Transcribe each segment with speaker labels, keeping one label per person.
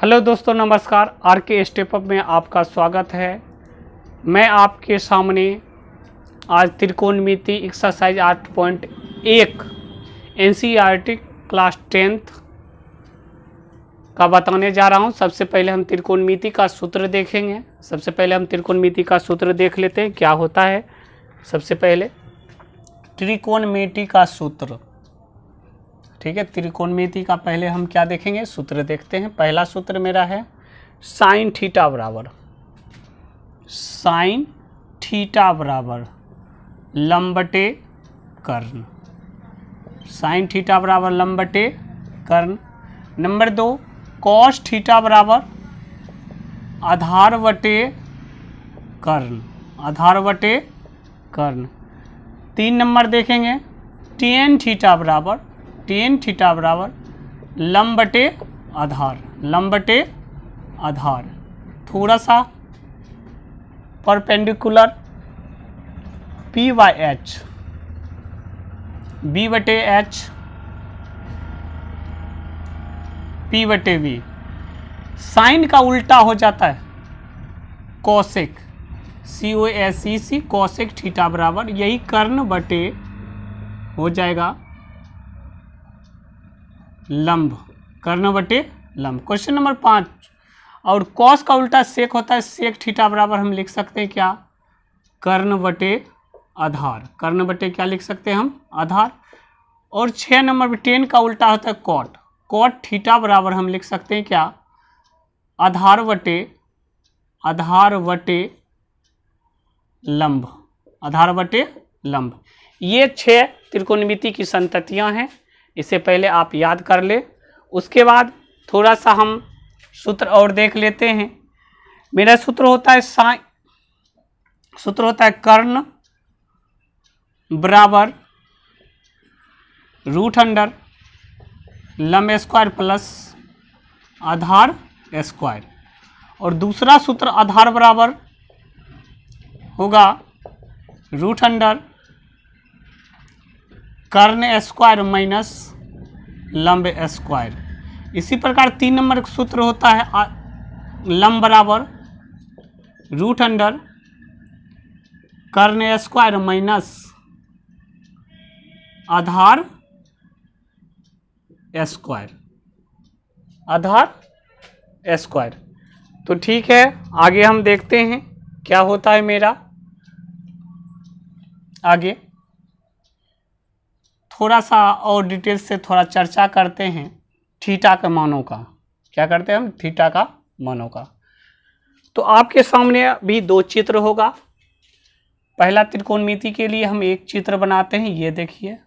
Speaker 1: Hello दोस्तों, नमस्कार। Are के स्टेप अप में आपका स्वागत है। मैं आपके सामने आज त्रिकोणमिति एक्सरसाइज 8.1 एनसीईआरटी क्लास 10th का बताने जा रहा हूं। सबसे पहले हम त्रिकोणमिति का सूत्र देखेंगे। सबसे पहले हम त्रिकोणमिति का सूत्र देख लेते हैं क्या होता है। सबसे पहले त्रिकोणमिति का सूत्र, ठीक है। त्रिकोणमिति का पहले हम क्या देखेंगे, सूत्र देखते हैं। पहला सूत्र मेरा है साइन थीटा बराबर लंब बटे कर्ण। साइन थीटा बराबर लंब बटे कर्ण। नंबर 2 कॉस थीटा बराबर आधार बटे कर्ण। 3 नंबर देखेंगे टेन थीटा बराबर लंब बटे आधार। थोड़ा सा perpendicular P by H, B बटे H, P बटे V। साइन का उल्टा हो जाता है कोसेक, COSEC, कोसेक थीटा बराबर यही कर्ण बटे हो जाएगा लंब, कर्ण बटे लंब। क्वेश्चन नंबर 5, और कॉस का उल्टा सेक होता है, सेक थीटा बराबर हम लिख सकते हैं क्या, कर्ण बटे आधार। कर्ण बटे क्या लिख सकते हैं हम, आधार। और 6 नंबर पे 10 का उल्टा होता है कॉट थीटा बराबर हम लिख सकते हैं क्या, आधार बटे लंब। ये 6 त्रिकोणमिति की संततियां हैं। इसे पहले आप याद कर ले। उसके बाद थोड़ा सा हम सूत्र और देख लेते हैं। मेरा सूत्र होता है कर्ण बराबर रूट अंडर लंब स्क्वायर प्लस आधार स्क्वायर। और दूसरा सूत्र आधार बराबर होगा रूट अंडर कर्ण स्क्वायर माइनस लंब स्क्वायर। इसी प्रकार 3 नंबर का सूत्र होता है लंब बराबर रूट अंडर कर्ण स्क्वायर माइनस आधार स्क्वायर। तो ठीक है, आगे हम देखते हैं क्या होता है मेरा। आगे थोड़ा सा और डिटेल से थोड़ा चर्चा करते हैं थीटा के मानों का। क्या करते हैं हम, थीटा का मानों का। तो आपके सामने भी 2 चित्र होगा। पहला त्रिकोणमिति के लिए हम एक चित्र बनाते हैं। ये देखिए,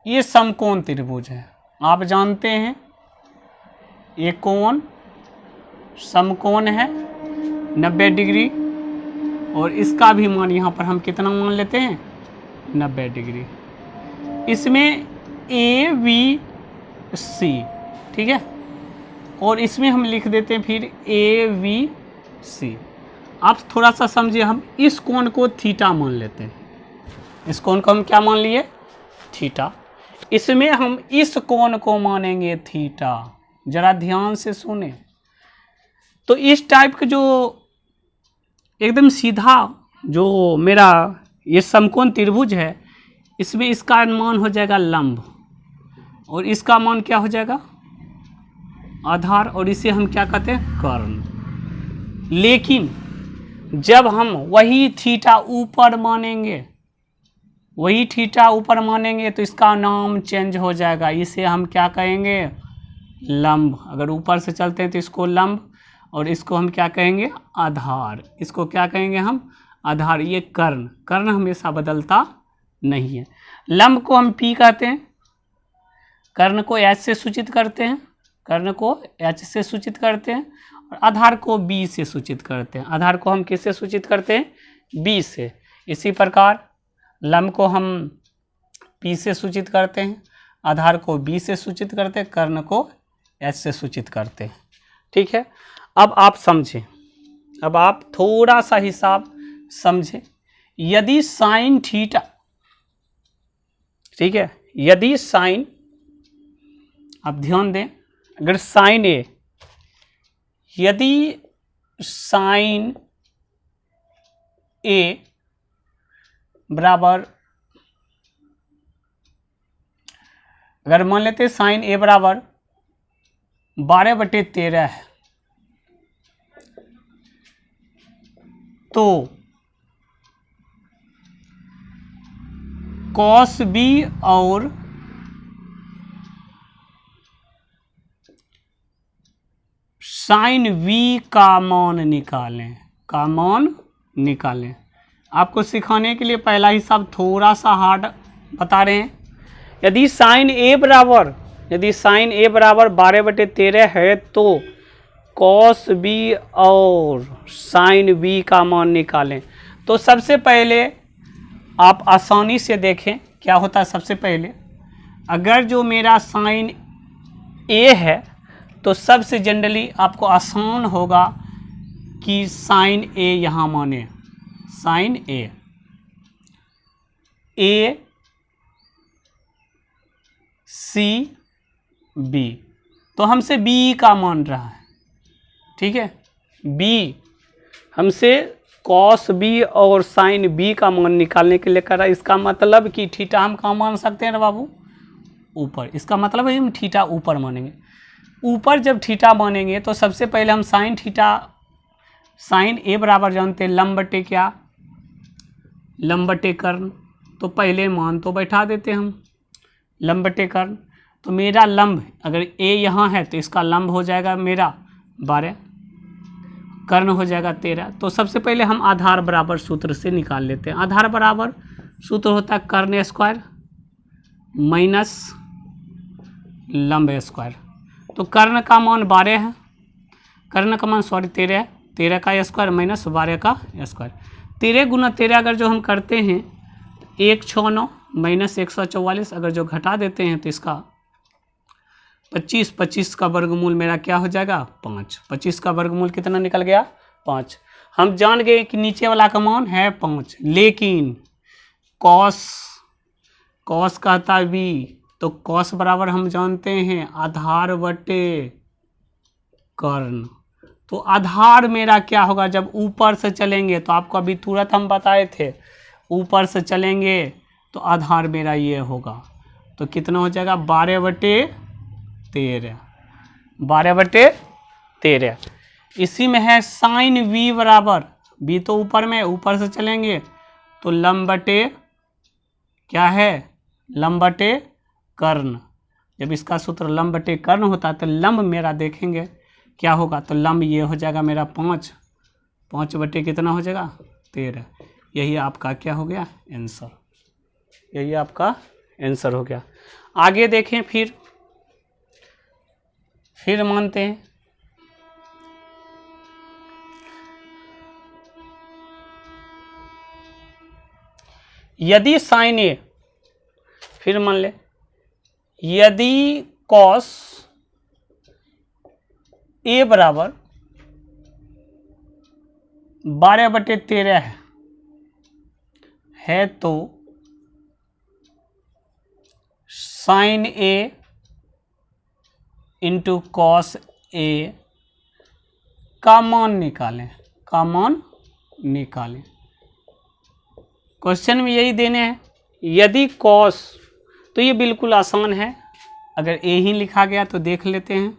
Speaker 1: ये समकोण त्रिभुज है। आप जानते हैं ये कोण समकोण है 90 डिग्री, और इसका भी मान यहाँ पर हम कितना मान लेते हैं, 90 डिग्री। इसमें ABC, ठीक है, और इसमें हम लिख देते हैं फिर ABC। आप थोड़ा सा समझिए, हम इस कोण को थीटा मान लेते हैं। इस कोण को हम क्या मान लिए, थीटा। इसमें हम इस कोण को मानेंगे थीटा। जरा ध्यान से सुने। तो इस टाइप के जो एकदम सीधा जो मेरा ये समकोण त्रिभुज है, इसमें इसका मान हो जाएगा लंब, और इसका मान क्या हो जाएगा, आधार, और इसे हम क्या कहते हैं, कर्ण। लेकिन जब हम वही थीटा ऊपर मानेंगे तो इसका नाम चेंज हो जाएगा। इसे हम क्या कहेंगे, लंब। अगर ऊपर से चलते हैं तो इसको लंब, और इसको हम क्या कहेंगे, आधार। इसको क्या कहेंगे हम, आधार। ये कर्ण हमेशा बदलता नहीं है। लंब को हम P कहते हैं, कर्ण को H से सूचित करते हैं, और आधार को B से सूचित करते हैं। आधार को हम किससे सूचित करते हैं, B से। इसी प्रकार लंब को हम P से सूचित करते हैं, आधार को B से सूचित करते हैं, कर्ण को H से सूचित करते हैं। ठीक है, अब आप समझें, अब आप थोड़ा सा हिसाब समझें। यदि साइन थीटा, ठीक है, यदि साइन आप ध्यान दें, अगर साइन ए, यदि साइन ए बराबर, अगर मान लेते साइन ए बराबर 12/13 है, तो कॉस बी और साइन वी का मान निकालें, का मान निकालें। आपको सिखाने के लिए पहला हिसाब थोड़ा सा हार्ड बता रहे हैं। यदि साइन ए बराबर 12/13 है तो कॉस बी और साइन बी का मान निकालें। तो सबसे पहले आप आसानी से देखें क्या होता है। सबसे पहले अगर जो मेरा साइन ए है तो सबसे जनरली आपको आसान होगा कि साइन ए यहाँ माने, साइन ए सी बी, तो हमसे बी का मान रहा है, ठीक है। बी हमसे कॉस बी और साइन बी का मान निकालने के लिए कर रहा है। इसका मतलब कि थीटा हम कहाँ मान सकते हैं ना बाबू, ऊपर। इसका मतलब है हम थीटा ऊपर मानेंगे। ऊपर जब थीटा मानेंगे तो सबसे पहले हम साइन थीटा, साइन ए बराबर जानते हैं लंब बटे क्या, लंब बटे कर्ण। तो पहले मान तो बैठा देते हम लंब बटे कर्ण। तो मेरा लंब अगर ए यहाँ है तो इसका लंब हो जाएगा मेरा 12, कर्ण हो जाएगा 13। तो सबसे पहले हम आधार बराबर सूत्र से निकाल लेते हैं। आधार बराबर सूत्र होता है कर्ण स्क्वायर माइनस लंब स्क्वायर। तो कर्ण का मान 12 है, कर्ण का मान 13 है, 13 का स्क्वायर माइनस 12 का स्क्वायर। 13 गुना 13 अगर जो हम करते हैं 169 माइनस 144, अगर जो घटा देते हैं तो इसका 25 का वर्गमूल मेरा क्या हो जाएगा 5। 25 का वर्गमूल कितना निकल गया 5। हम जान गए कि नीचे वाला का मान है 5, लेकिन कॉस कहता है बी, तो कॉस बराबर हम जानते हैं आधार बटे कर्ण। तो आधार मेरा क्या होगा, जब ऊपर से चलेंगे तो आपको अभी तुरंत हम बताए थे, ऊपर से चलेंगे तो आधार मेरा ये होगा। तो कितना हो जाएगा 12/13, 12/13। इसी में है साइन वी बराबर, बी तो ऊपर में, ऊपर से चलेंगे तो लंब बटे क्या है, लंब बटे कर्ण। जब इसका सूत्र लंब बटे कर्ण होता है तो लंब मेरा देखेंगे क्या होगा, तो लंब ये हो जाएगा मेरा 5 बटे कितना हो जाएगा 13। यही आपका क्या हो गया आंसर, यही आपका आंसर हो गया। आगे देखें, फिर मानते हैं यदि साइन ए, फिर मान ले यदि कॉस ए बराबर 12/13 है तो sign A into cos A का मान निकालें, का मान निकालें। क्वेश्चन में यही देने हैं। यदि कॉस, तो ये बिल्कुल आसान है, अगर ए ही लिखा गया तो देख लेते हैं।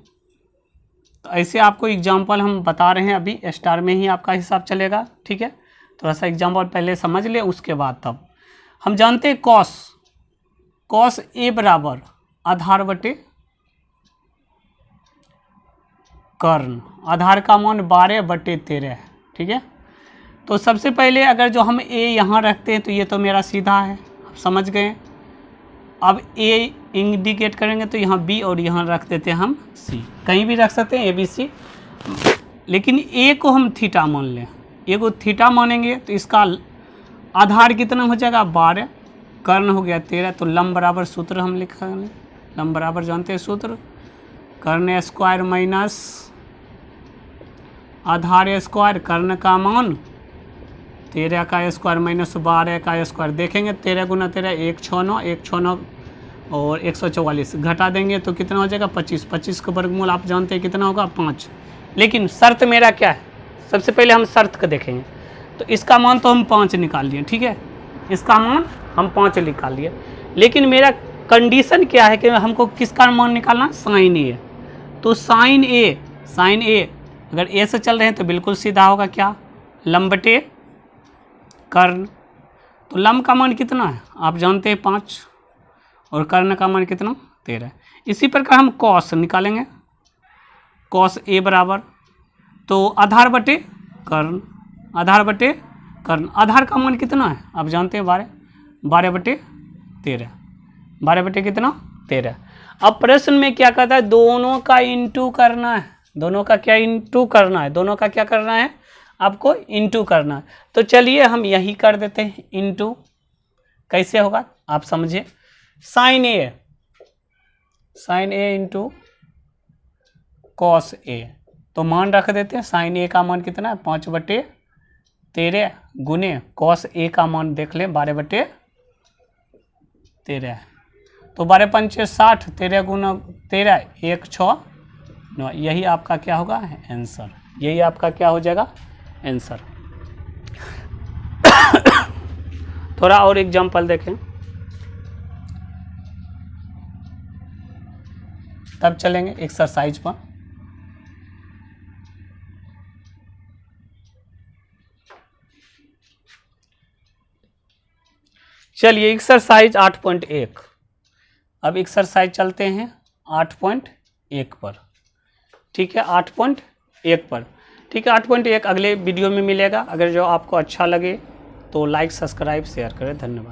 Speaker 1: तो ऐसे आपको एग्जाम्पल हम बता रहे हैं, अभी स्टार में ही आपका हिसाब चलेगा, ठीक है। थोड़ा सा एग्जाम्पल पहले समझ ले, उसके बाद तब हम जानते हैं कॉस ए बराबर आधार बटे कर्ण। आधार का मान 12/13 है, ठीक है। तो सबसे पहले अगर जो हम ए यहाँ रखते हैं तो ये तो मेरा सीधा है, आप समझ गए। अब ए इंडिकेट करेंगे तो यहाँ बी और यहाँ रख देते हैं हम सी, कहीं भी रख सकते हैं ABC, लेकिन ए को हम थीटा मान लें। ए को थीटा मानेंगे तो इसका आधार कितना हो जाएगा 12, कर्ण हो गया 13। तो लंब बराबर सूत्र हम लिखेंगे, लंब बराबर जानते हैं सूत्र, कर्ण स्क्वायर माइनस आधार स्क्वायर, कर्ण का मान 13 का स्क्वायर माइनस 12 का स्क्वायर। देखेंगे 13 गुना 13 169, और 144 घटा देंगे तो कितना हो जाएगा 25। 25 का वर्गमूल आप जानते हैं कितना होगा 5। लेकिन शर्त मेरा क्या है, सबसे पहले हम शर्त को देखेंगे। तो इसका मान तो हम 5 निकाल लिए, ठीक है, इसका मान हम 5 निकाल लिए। लेकिन मेरा कंडीशन क्या है कि हमको किसका मान निकालना, साइन ए। तो साइन ए अगर ए से चल रहे हैं तो बिल्कुल सीधा होगा क्या, लंब बटे कर्ण। तो लंब का मान कितना है आप जानते हैं 5 और कर्ण का मान कितना 13। इसी प्रकार हम कॉस निकालेंगे, कॉस ए बराबर तो आधार बटे कर्ण, आधार बटे कर्ण। आधार का मान कितना है आप जानते हैं 12, 12 बटे 13, 12 बटे कितना 13। अब प्रश्न में क्या कहता है, दोनों का इंटू करना है, दोनों का क्या इंटू करना है, दोनों का क्या करना है आपको इंटू करना है। तो चलिए हम यही कर देते हैं इंटू। कैसे होगा आप समझिए, sign A into cos A. तो मान रख देते हैं, साइन ए का मान कितना है 5 बटे 13 गुने कॉस ए का मान देख लें 12 बटे 13। तो 12 पंचे 60, 13 गुना 13 1 6 9। यही आपका क्या होगा आंसर, यही आपका क्या हो जाएगा आंसर। थोड़ा और एग्जांपल देखें तब चलेंगे एक्सरसाइज पर। चलिए एक्सरसाइज 8.1। अब एक्सरसाइज चलते हैं 8.1 पर, ठीक है, 8.1 पर, ठीक है। 8.1 अगले वीडियो में मिलेगा। अगर जो आपको अच्छा लगे तो लाइक सब्सक्राइब शेयर करें। धन्यवाद।